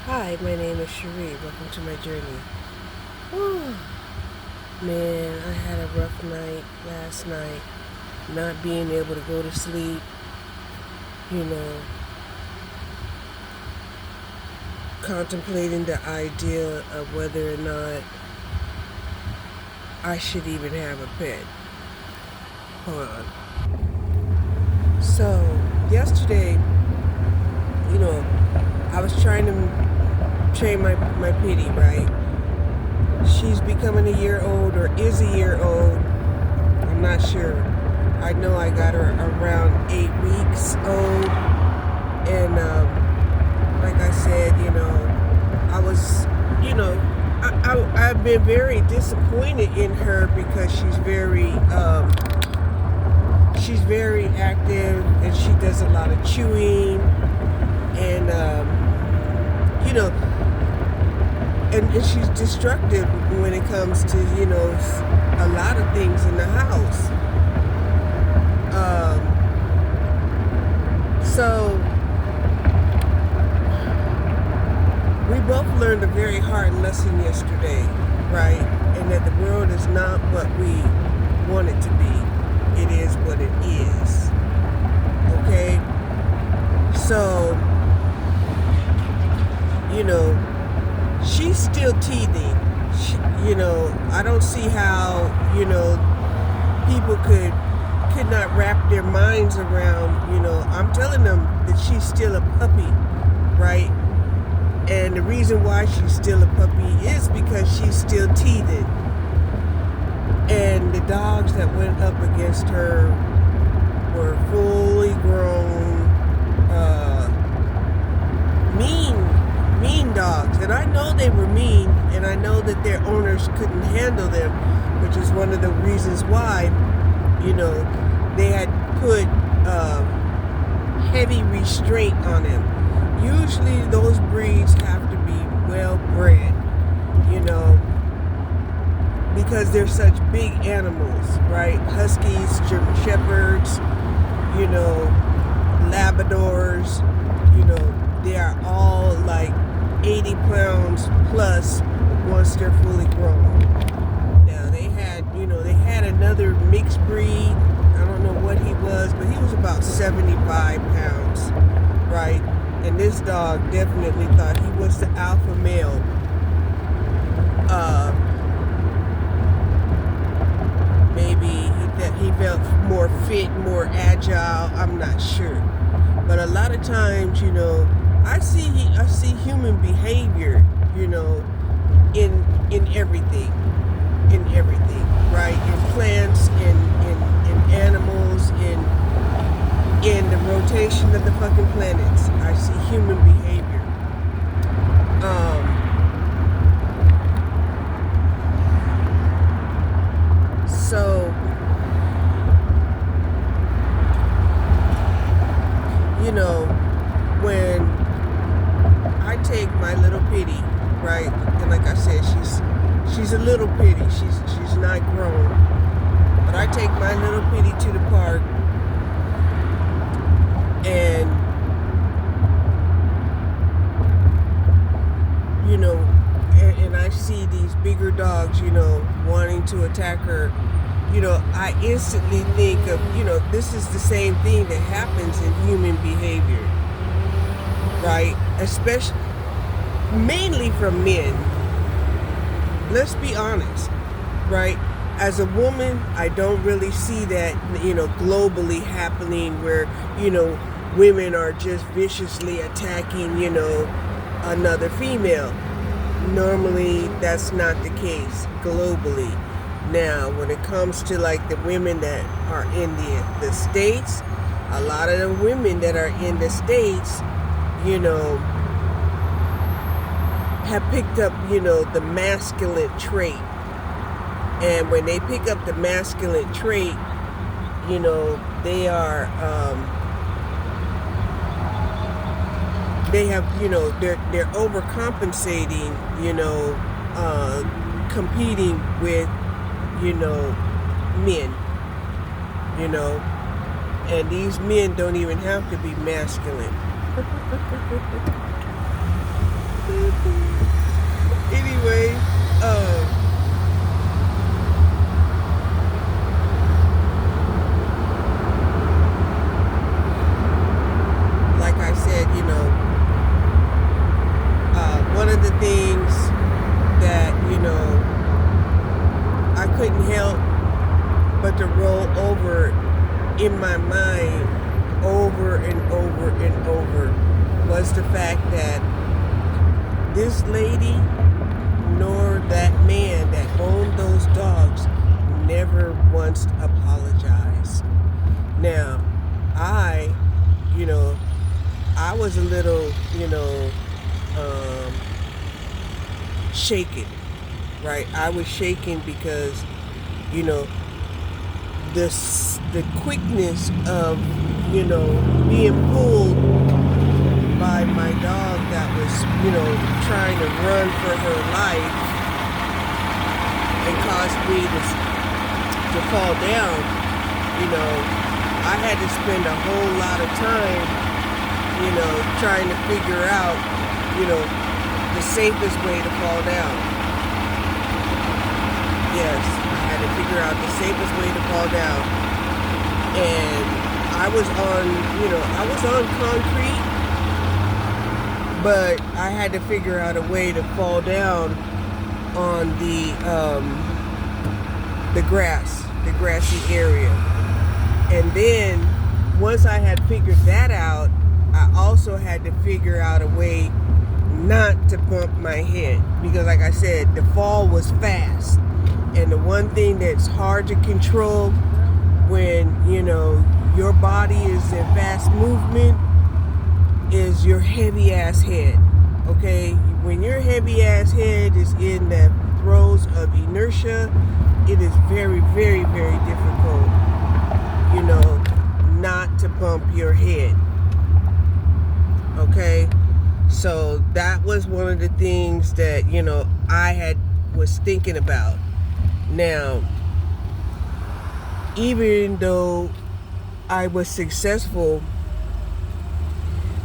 Hi, my name is Cherie. Welcome to my journey. Whew. Man, I had a rough night last night. Not being able to go to sleep, you know, contemplating the idea of whether or not I should even have a pet. Hold on. So, yesterday, I was trying to train my pity, right? She's becoming a year old or is a year old. I'm not sure. I know I got her around 8 weeks old. And like I said, I was, I've been very disappointed in her because she's very active and she does a lot of chewing and, you know, and she's destructive when it comes to, a lot of things in the house. So we both learned a very hard lesson yesterday, right? And that the world is not what we want it to be. It is what it is. Okay? So, she's still teething. I don't see how, people could not wrap their minds around, I'm telling them that she's still a puppy, right? And the reason why she's still a puppy is because she's still teething. And the dogs that went up against her were fully grown, mean dogs. And I know they were mean, and I know that their owners couldn't handle them, which is one of the reasons why, they had put heavy restraint on them. Usually those breeds have to be well bred, because they're such big animals, right? Huskies, German Shepherds, Labradors, they are all like 80 pounds plus once they're fully grown. Now they had another mixed breed. I don't know what he was, but he was about 75 pounds, right? And this dog definitely thought he was the alpha male. Maybe he felt more fit, more agile. I'm not sure, but a lot of times, I see human behavior, in everything, right? In plants, in animals, in the rotation of the fucking planets. I see human behavior. So, when I take my little pitty, right? And like I said, she's a little pitty. She's not grown. But I take my little pitty to the park, and and I see these bigger dogs, wanting to attack her. I instantly think of, this is the same thing that happens in human behavior, right? Especially, mainly from men. Let's be honest, right? As a woman, I don't really see that, globally happening where, women are just viciously attacking, another female. Normally, that's not the case globally. Now, when it comes to like the women that are in the States, a lot of the women that are in the States, have picked up, the masculine trait. And when they pick up the masculine trait, they are, they have, they're overcompensating, competing with, men, and these men don't even have to be masculine. Anyway, like I said, one of the things that, I couldn't help but to roll over in my mind over and over and over was the fact that this lady nor that man that owned those dogs never once apologized. Now, I was a little, shaken, right? I was shaken because, the quickness of, being pulled by my dog that was, trying to run for her life and caused me to fall down. I had to spend a whole lot of time, trying to figure out, the safest way to fall down. Yes, I had to figure out the safest way to fall down. And I was on concrete, but I had to figure out a way to fall down on the grassy area. And then once I had figured that out, I also had to figure out a way not to bump my head, because like I said, the fall was fast. And the one thing that's hard to control when, your body is in fast movement is your heavy ass head. Okay? When your heavy ass head is in the throes of inertia, it is very, very, very difficult, not to bump your head. Okay? So that was one of the things that, I was thinking about. Now, even though I was successful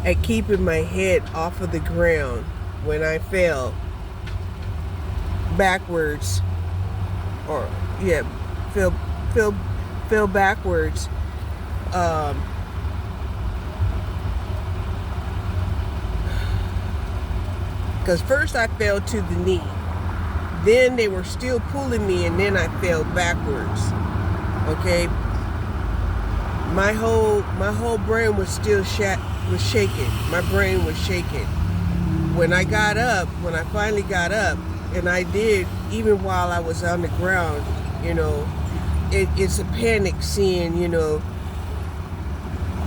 at keeping my head off of the ground when I fell backwards, fell backwards, because first I fell to the knee, then they were still pulling me, and then I fell backwards. Okay, my whole brain was still shaking. My brain was shaking. When I finally got up, and I did, even while I was on the ground, it's a panic seeing,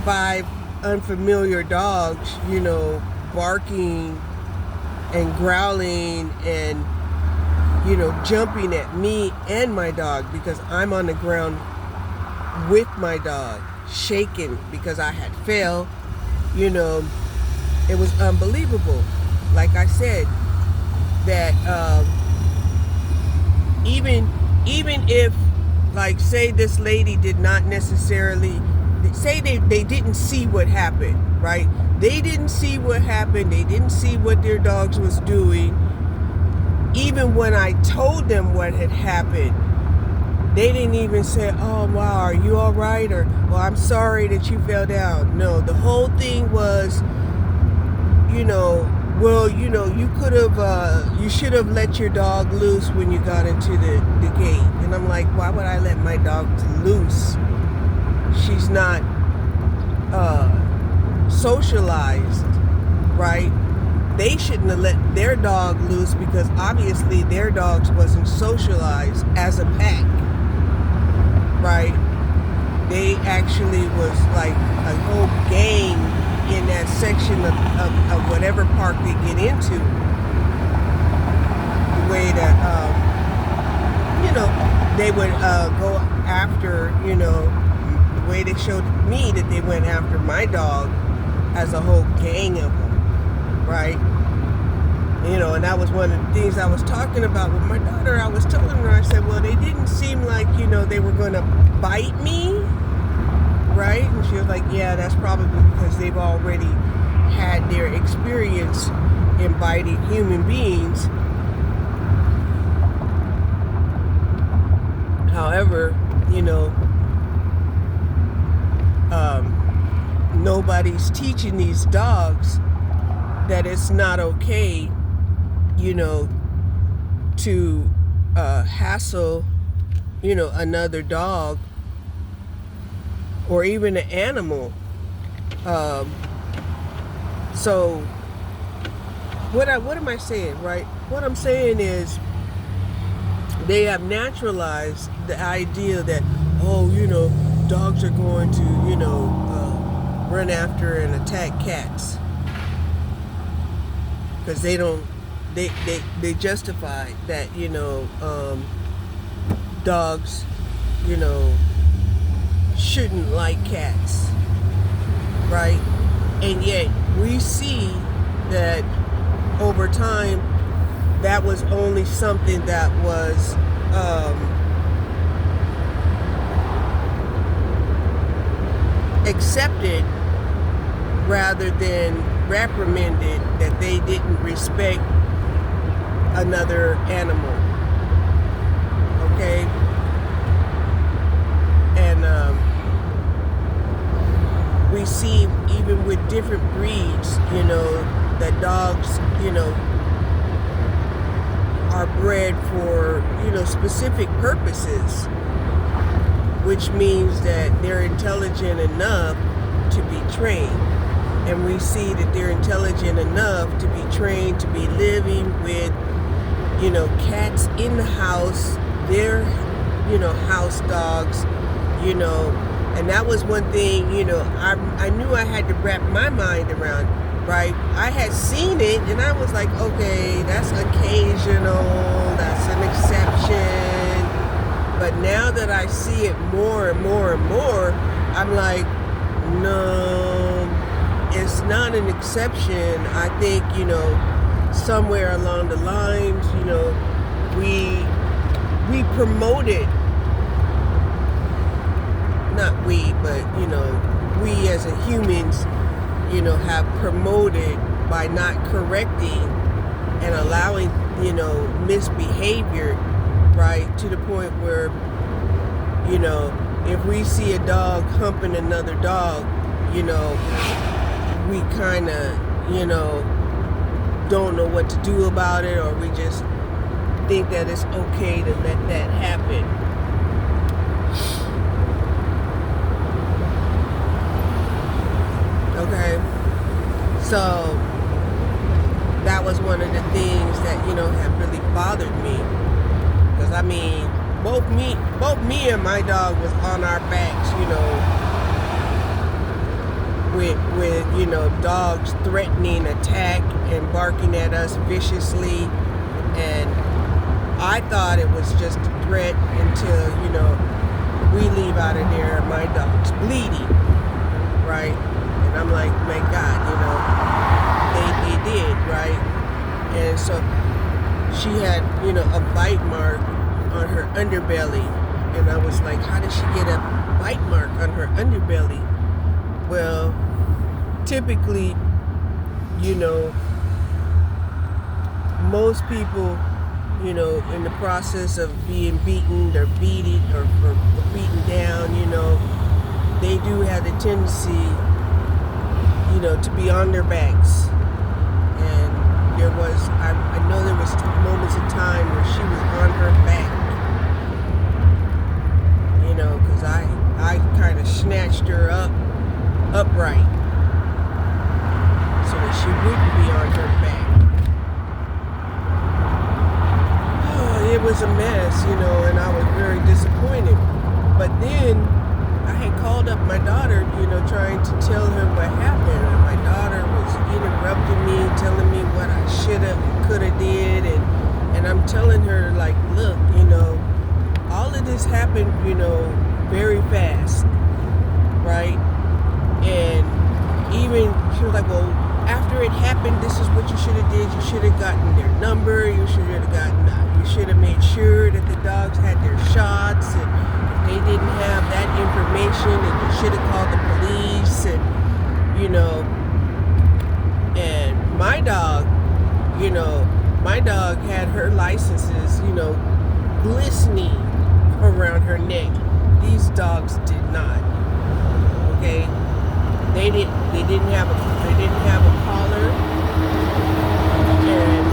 5 unfamiliar dogs, barking and growling and, jumping at me and my dog, because I'm on the ground with my dog, shaking because I had fell. It was unbelievable. Like I said, that even if, like, say this lady did not necessarily, say they didn't see what happened, right? They didn't see what happened. They didn't see what their dogs was doing. Even when I told them what had happened, they didn't even say, "Oh, wow, are you all right?" Or, "Well, I'm sorry that you fell down." No, the whole thing was, well, you could have, you should have let your dog loose when you got into the gate. And I'm like, why would I let my dog loose? She's not socialized, right? They shouldn't have let their dog loose, because obviously their dogs wasn't socialized as a pack, right? They actually was like a whole gang in that section of whatever park they get into. The way that, they would go after, the way they showed me that they went after my dog as a whole gang of them, right? And that was one of the things I was talking about with my daughter. I was telling her, I said, well, they didn't seem like, they were going to bite me, right? And she was like, yeah, that's probably because they've already had their experience and biting human beings. However, nobody's teaching these dogs that it's not okay, to hassle, another dog or even an animal. So what am I saying, right? What I'm saying is they have naturalized the idea that, dogs are going to, run after and attack cats. Because they justify that, dogs, shouldn't like cats, right? And yet we see that over time that was only something that was accepted rather than reprimanded, that they didn't respect another animal. Okay? And we see even with different breeds, that dogs, are bred for, specific purposes, which means that they're intelligent enough to be trained. And we see that they're intelligent enough to be trained to be living with, cats in the house, their, house dogs, and that was one thing, I knew I had to wrap my mind around, right? I had seen it and I was like, okay, that's occasional, that's an exception. But now that I see it more and more and more, I'm like, no, it's not an exception. I think, somewhere along the lines, we promoted, not we, but, we as a humans, have promoted by not correcting and allowing, misbehavior, right? To the point where, if we see a dog humping another dog, we kind of, don't know what to do about it, or we just think that it's okay to let that happen. Okay, so that was one of the things that have really bothered me, because both me and my dog was on our backs, with dogs threatening attack and barking at us viciously, and I thought it was just a threat until we leave out of there, my dog's bleeding, right? And I'm like, my God, they did, right? And so she had, a bite mark on her underbelly. And I was like, how did she get a bite mark on her underbelly? Well, typically, most people, in the process of being beaten or beaten down, they do have the tendency, to be on their backs. And there was, I know there was moments in time where she was on her back, because I kind of snatched her upright so that she wouldn't be on her back. Oh, it was a mess, and I was very disappointed. But then I had called up my daughter, trying to tell her what happened. And my daughter was interrupting me, telling me what I should have, could have did. And I'm telling her, like, look, all of this happened, very fast, right? And even she was like, well, after it happened, this is what you should have did. You should have gotten their number. You should have made sure that the dogs had their shots, and if they didn't have that information, and you should have called the police. And and my dog, You know, my dog had her licenses, glistening around her neck. These dogs did not. Okay, they didn't have a collar, and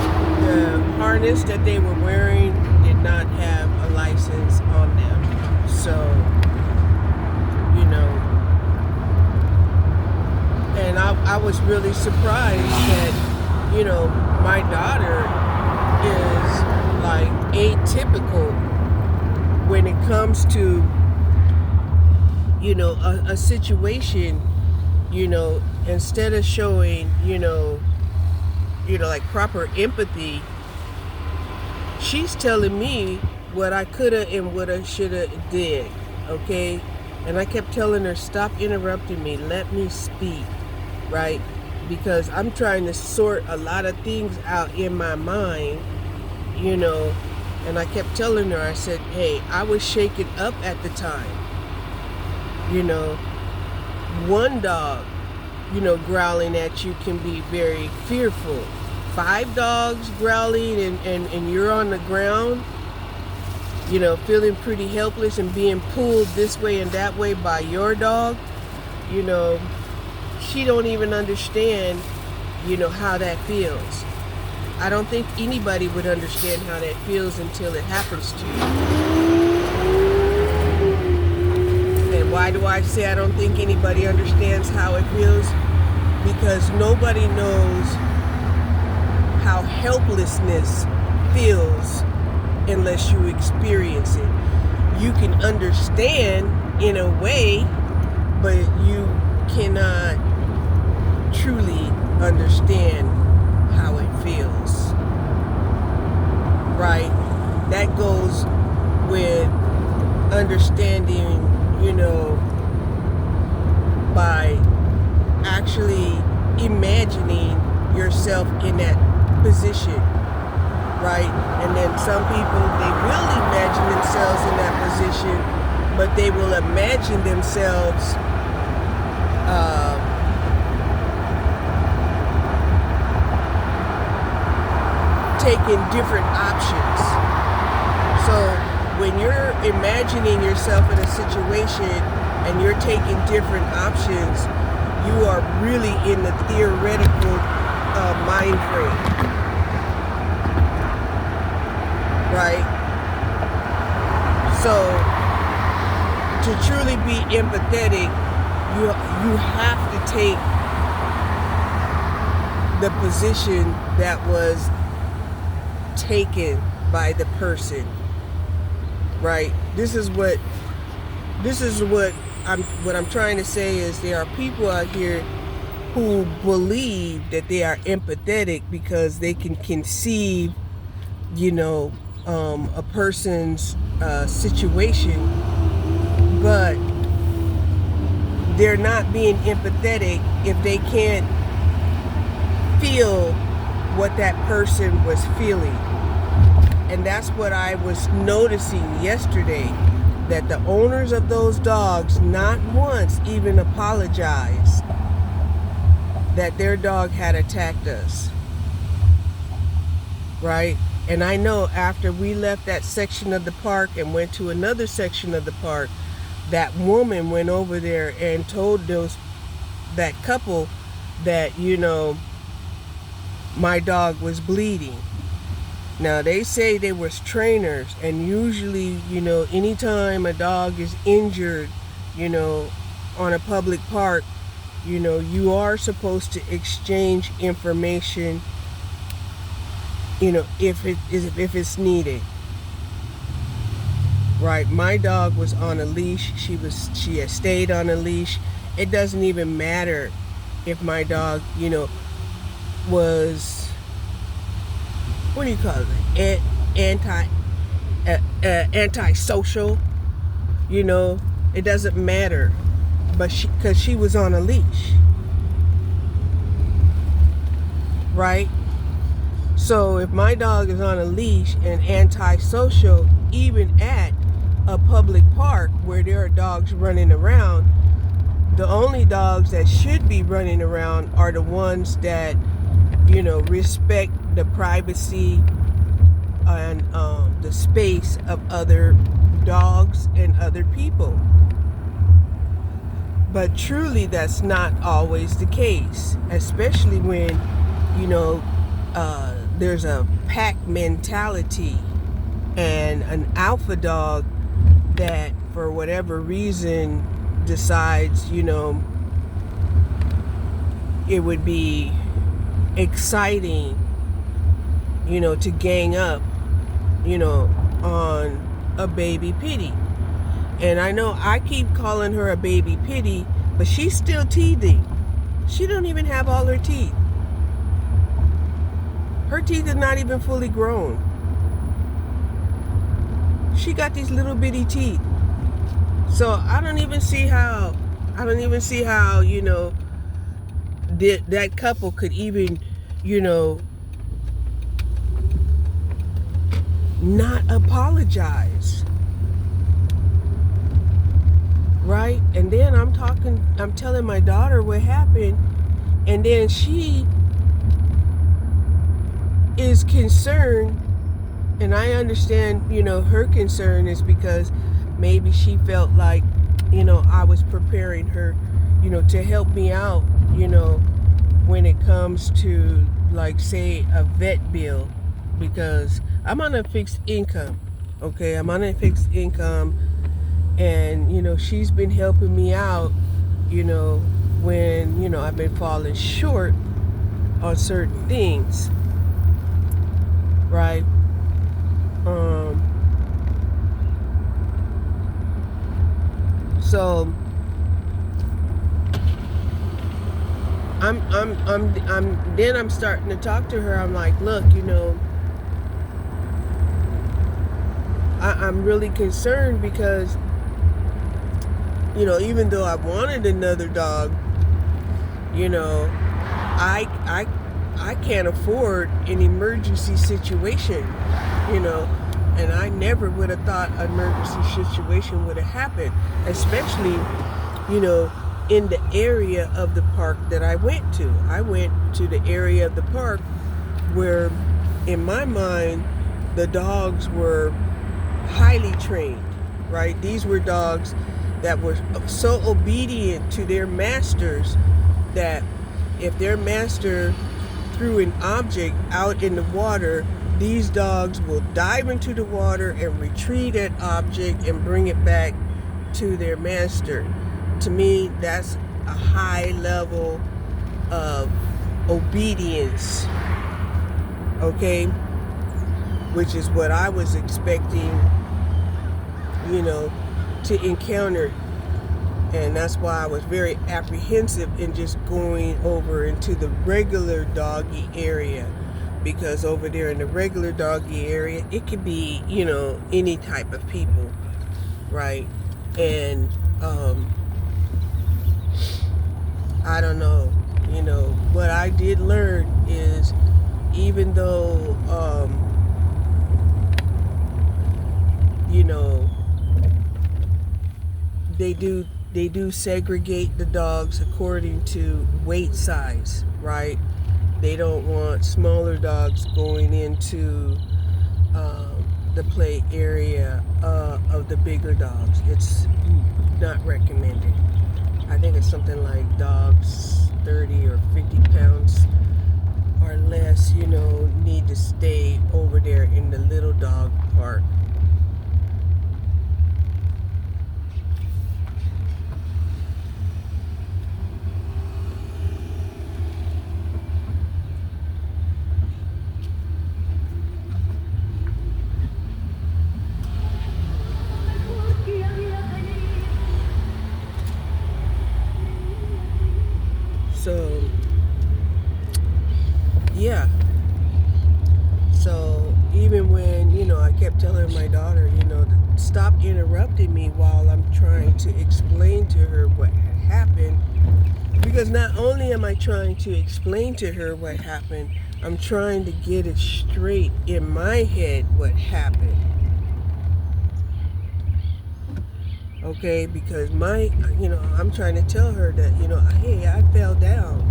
the harness that they were wearing did not have a license on them. So, and I was really surprised that, my daughter is like atypical when it comes to, a situation, instead of showing, like proper empathy, she's telling me what I coulda and woulda, shoulda did, okay? And I kept telling her, stop interrupting me, let me speak, right? Because I'm trying to sort a lot of things out in my mind, and I kept telling her, I said, hey, I was shaken up at the time. One dog, growling at you can be very fearful. 5 dogs growling and you're on the ground, feeling pretty helpless and being pulled this way and that way by your dog, she don't even understand, how that feels. I don't think anybody would understand how that feels until it happens to you. And why do I say I don't think anybody understands how it feels? Because nobody knows how helplessness feels unless you experience it. You can understand in a way, but you cannot truly understand how it feels, right? That goes with understanding, by actually imagining yourself in that position, right? And then some people, they will imagine themselves in that position, but they will imagine themselves taking different options. So when you're imagining yourself in a situation and you're taking different options, you are really in the theoretical mind frame, right? So to truly be empathetic, you have to take the position that was taken by the person, right? This is what I'm trying to say is there are people out here who believe that they are empathetic because they can conceive, a person's situation, but they're not being empathetic if they can't feel what that person was feeling. And that's what I was noticing yesterday, that the owners of those dogs not once even apologized that their dog had attacked us, right? And I know after we left that section of the park and went to another section of the park, that woman went over there and told that couple that, my dog was bleeding. Now they say they was trainers, and usually, anytime a dog is injured, on a public park, you are supposed to exchange information, if it's needed. Right, my dog was on a leash. She had stayed on a leash. It doesn't even matter if my dog, was, what do you call it? Antisocial. It doesn't matter, but because she was on a leash, right? So if my dog is on a leash and antisocial, even at a public park where there are dogs running around, the only dogs that should be running around are the ones that respect the privacy and the space of other dogs and other people. But truly, that's not always the case, especially when, there's a pack mentality and an alpha dog that, for whatever reason, decides, it would be exciting, to gang up, on a baby pitty. And I know I keep calling her a baby pitty, but she's still teething. She don't even have all her teeth. Her teeth are not even fully grown. She got these little bitty teeth. So I don't even see how, that couple could even, not apologize. Right? And then I'm telling my daughter what happened, and then she is concerned, and I understand, her concern is because maybe she felt like, I was preparing her, to help me out, when it comes to, like, say, a vet bill, because I'm on a fixed income, okay? I'm on a fixed income, and, she's been helping me out, when, I've been falling short on certain things, right? So I'm starting to talk to her. I'm like, look, I'm really concerned because, even though I wanted another dog, I can't afford an emergency situation, and I never would have thought an emergency situation would have happened, especially, in the area of the park that I went to. I went to the area of the park where, in my mind, the dogs were highly trained, right? These were dogs that were so obedient to their masters that if their master threw an object out in the water, these dogs will dive into the water and retrieve that object and bring it back to their master. To me, that's a high level of obedience, okay? Which is what I was expecting, to encounter. And that's why I was very apprehensive in just going over into the regular doggy area. Because over there in the regular doggy area, it could be, any type of people, right? And, I don't know, what I did learn is, even though, they do segregate the dogs according to weight size, right? They don't want smaller dogs going into the play area of the bigger dogs. It's not recommended. I think it's something like dogs 30 or 50 pounds or less, need to stay over there in the little dog park. So, yeah. So, even when, I kept telling my daughter, to stop interrupting me while I'm trying to explain to her what had happened. Because not only am I trying to explain to her what happened, I'm trying to get it straight in my head what happened. Okay, because I'm trying to tell her that, hey, I fell down.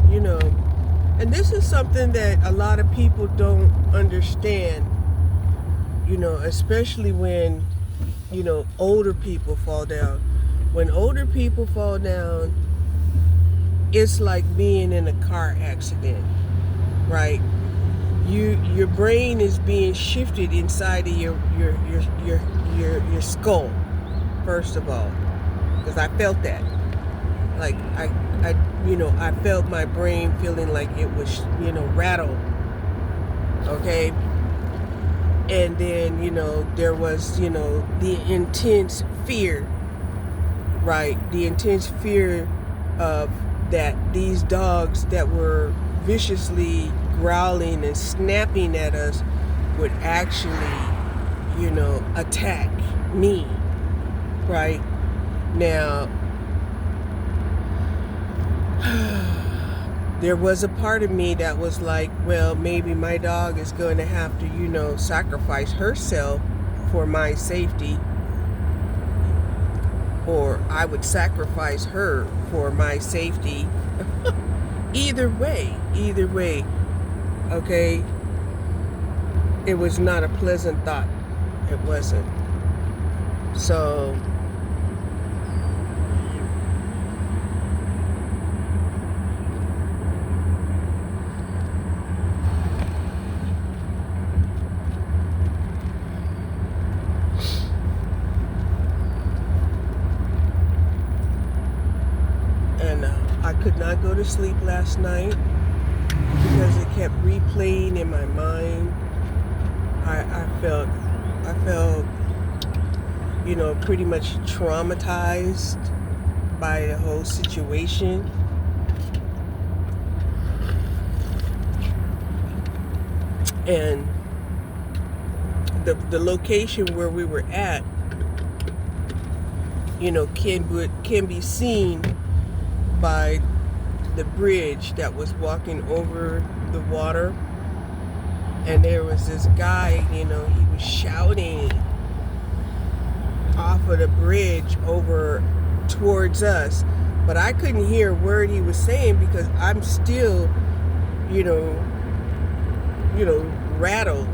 you know, and this is something that a lot of people don't understand, you know, especially when, you know, older people fall down. When older people fall down, it's like being in a car accident, right? Your brain is being shifted inside of your skull, first of all, because I felt that. Like I felt my brain feeling like it was, you know, rattled. Okay. And then, you know, there was, you know, the intense fear, right? The intense fear of that these dogs that were viciously growling and snapping at us would actually, you know, attack me, right? Now, there was a part of me that was like, well, maybe my dog is going to have to, you know, sacrifice herself for my safety, or I would sacrifice her for my safety. Either way, okay? It was not a pleasant thought. It wasn't. So, and I could not go to sleep last night because it kept replaying in my mind. I felt, you know, pretty much traumatized by the whole situation. And the location where we were at, you know, can be seen by the bridge that was walking over the water. And there was this guy, you know, he was shouting off of the bridge over towards us, but I couldn't hear a word he was saying because I'm still, you know, rattled.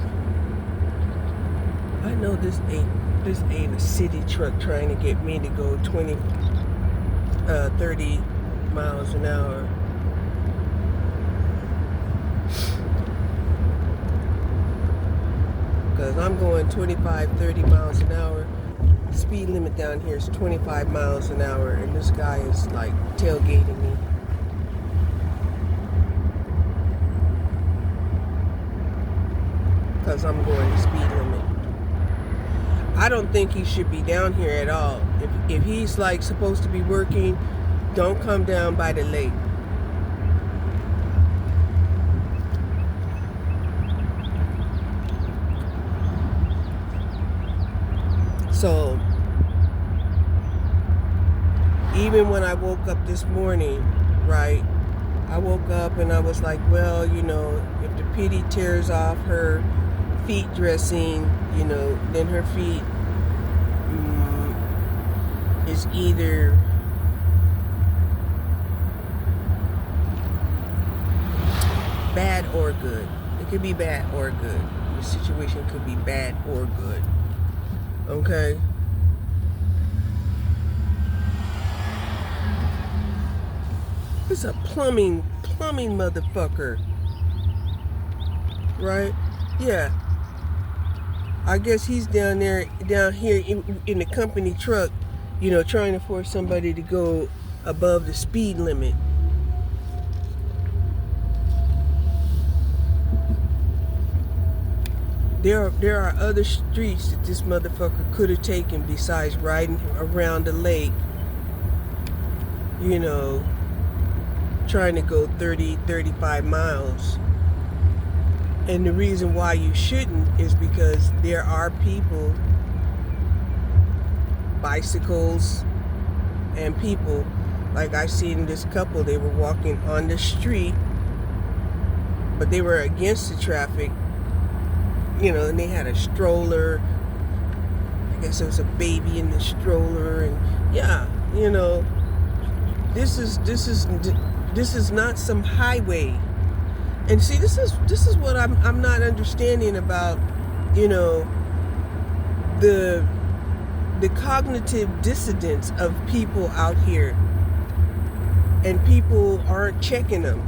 I know this ain't a city truck trying to get me to go 30 miles an hour. Because I'm going 25, 30 miles an hour. The speed limit down here is 25 miles an hour, and this guy is like tailgating me. Because I'm going the speed limit. I don't think he should be down here at all. If he's like supposed to be working, don't come down by the lake. So, even when I woke up this morning, right, I woke up and I was like, well, you know, if the pity tears off her feet dressing, you know, then her feet is either bad or good. It could be bad or good. The situation could be bad or good. Okay? It's a plumbing motherfucker. Right? Yeah. I guess he's down here in the company truck, you know, trying to force somebody to go above the speed limit. There are other streets that this motherfucker could have taken besides riding around the lake, you know, trying to go 30, 35 miles. And the reason why you shouldn't is because there are people, bicycles, and people, like I seen this couple, they were walking on the street, but they were against the traffic, you know, and they had a stroller. I guess there was a baby in the stroller, and yeah, you know, this is This is not some highway. And see, this is what I'm not understanding about, you know, the cognitive dissonance of people out here, and people aren't checking them.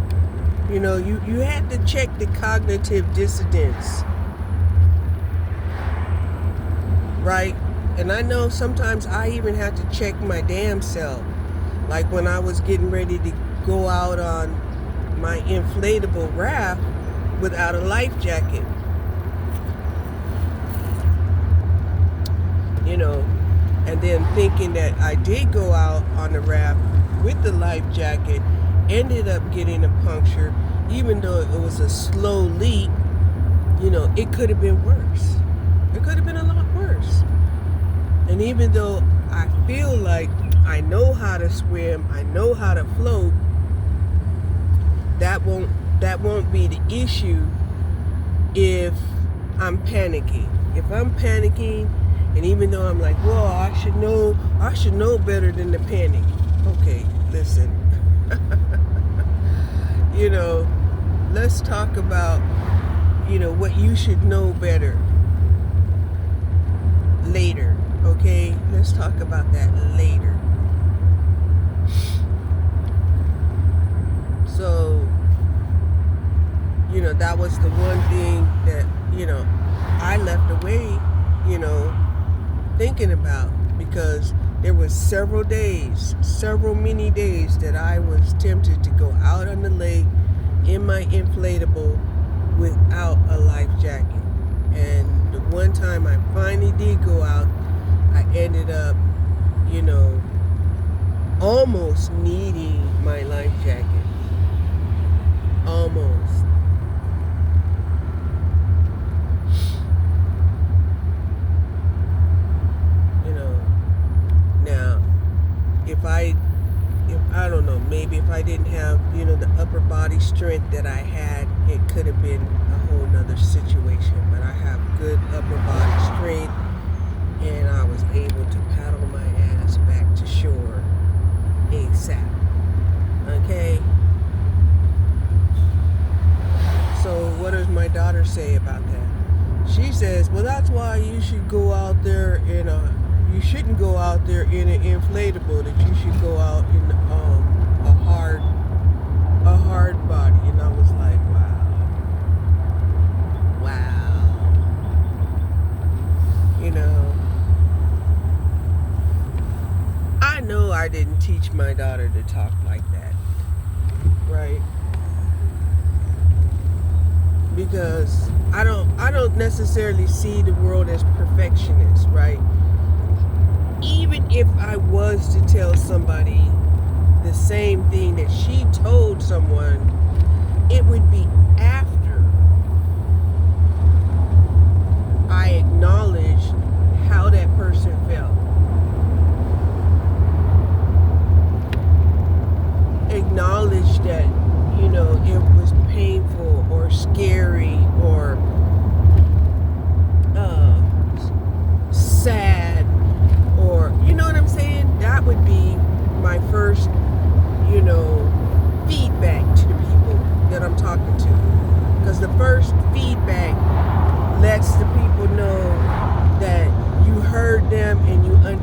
You know, you had to check the cognitive dissonance, right? And I know sometimes I even have to check my damn self. Like when I was getting ready to go out on my inflatable raft without a life jacket. You know, and then thinking that I did go out on the raft with the life jacket, ended up getting a puncture, even though it was a slow leak. You know, it could have been worse. It could have been a lot worse. And even though I feel like I know how to swim, I know how to float, that won't be the issue if I'm panicking. If I'm panicking, and even though I'm like, well, I should know better than to panic. Okay, listen. You know, let's talk about, you know, what you should know better later. Okay, let's talk about that later. So, you know, that was the one thing that, you know, I left away, you know, thinking about, because there was several many days that I was tempted to go out on the lake in my inflatable without a life jacket. And the one time I finally did go out, I ended up, you know, almost needing my life jacket. Almost. You know, now, if I don't know, maybe if I didn't have, you know, the upper body strength that I had, it could have been a whole nother situation. But I have good upper body strength, and I was able to paddle my ass back to shore ASAP. Okay? So what does my daughter say about that? She says, well, that's why you should go out there you shouldn't go out there in an inflatable, that you should go out in a hard body. And I was like, wow. You know, I know I didn't teach my daughter to talk like that, right? Because I don't necessarily see the world as perfectionist, right? Even if I was to tell somebody the same thing that she